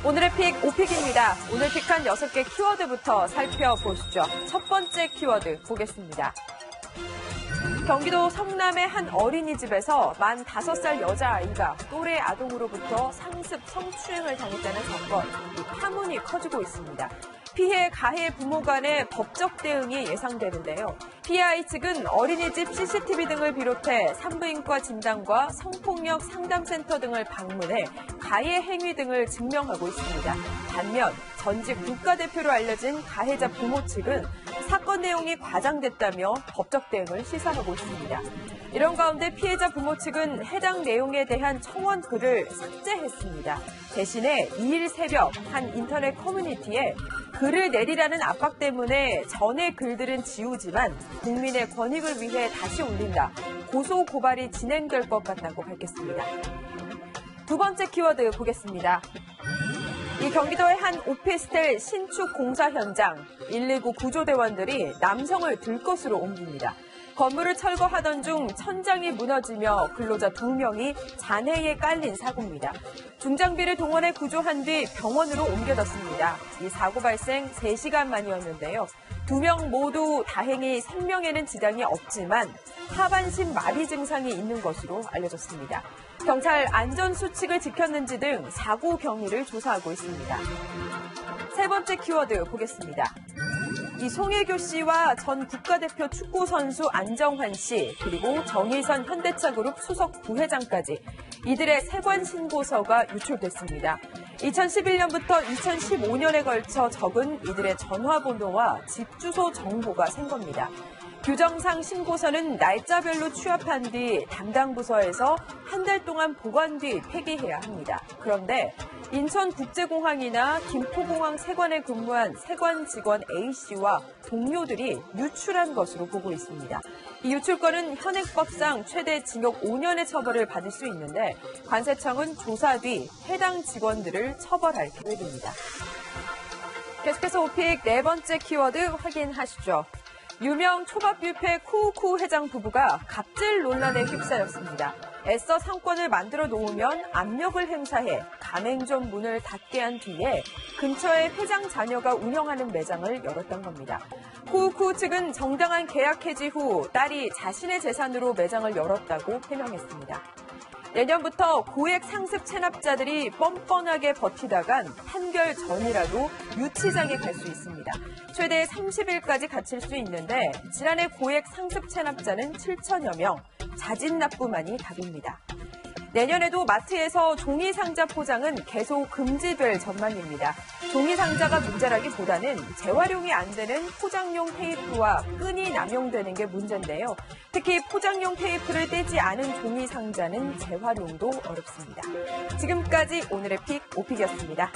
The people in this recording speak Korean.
오늘의 픽 오픽입니다. 오늘 픽한 6개 키워드부터 살펴보시죠. 첫 번째 키워드 보겠습니다. 경기도 성남의 한 어린이집에서 만 5살 여자아이가 또래 아동으로부터 상습 성추행을 당했다는 사건, 파문이 커지고 있습니다. 피해 가해 부모 간의 법적 대응이 예상되는데요. 피해 아이 측은 어린이집 CCTV 등을 비롯해 산부인과 진단과 성폭력 상담센터 등을 방문해 가해 행위 등을 증명하고 있습니다. 반면 전직 국가대표로 알려진 가해자 부모 측은 사건 내용이 과장됐다며 법적 대응을 시사하고 있습니다. 이런 가운데 피해자 부모 측은 해당 내용에 대한 청원 글을 삭제했습니다. 대신에 2일 새벽 한 인터넷 커뮤니티에 글을 내리라는 압박 때문에 전의 글들은 지우지만 국민의 권익을 위해 다시 올린다. 고소 고발이 진행될 것 같다고 밝혔습니다. 두 번째 키워드 보겠습니다. 이 경기도의 한 오피스텔 신축 공사 현장 119 구조대원들이 남성을 들것으로 옮깁니다. 건물을 철거하던 중 천장이 무너지며 근로자 2명이 잔해에 깔린 사고입니다. 중장비를 동원해 구조한 뒤 병원으로 옮겨졌습니다. 이 사고 발생 3시간 만이었는데요. 2명 모두 다행히 생명에는 지장이 없지만 하반신 마비 증상이 있는 것으로 알려졌습니다. 경찰 안전수칙을 지켰는지 등 사고 경위를 조사하고 있습니다. 세 번째 키워드 보겠습니다. 이 송혜교 씨와 전 국가대표 축구선수 안정환 씨, 그리고 정의선 현대차그룹 수석 부회장까지 이들의 세관 신고서가 유출됐습니다. 2011년부터 2015년에 걸쳐 적은 이들의 전화번호와 집 주소 정보가 생 겁니다. 규정상 신고서는 날짜별로 취합한 뒤 담당 부서에서 한 달 동안 보관 뒤 폐기해야 합니다. 그런데 인천국제공항이나 김포공항 세관에 근무한 세관 직원 A씨와 동료들이 유출한 것으로 보고 있습니다. 이 유출건은 현행법상 최대 징역 5년의 처벌을 받을 수 있는데 관세청은 조사 뒤 해당 직원들을 처벌할 계획입니다. 계속해서 오픽 네 번째 키워드 확인하시죠. 유명 초밥 뷔페 쿠우쿠 회장 부부가 갑질 논란에 휩싸였습니다. 애써 상권을 만들어 놓으면 압력을 행사해 가맹점 문을 닫게 한 뒤에 근처에 회장 자녀가 운영하는 매장을 열었던 겁니다. 쿠우쿠 측은 정당한 계약 해지 후 딸이 자신의 재산으로 매장을 열었다고 해명했습니다. 내년부터 고액 상습 체납자들이 뻔뻔하게 버티다간 판결 전이라도 유치장에 갈 수 있습니다. 최대 30일까지 갇힐 수 있는데 지난해 고액 상습 체납자는 7천여 명, 자진 납부만이 답입니다. 내년에도 마트에서 종이 상자 포장은 계속 금지될 전망입니다. 종이 상자가 문제라기보다는 재활용이 안 되는 포장용 테이프와 끈이 남용되는 게 문제인데요. 특히 포장용 테이프를 떼지 않은 종이 상자는 재활용도 어렵습니다. 지금까지 오늘의 픽 오픽이었습니다.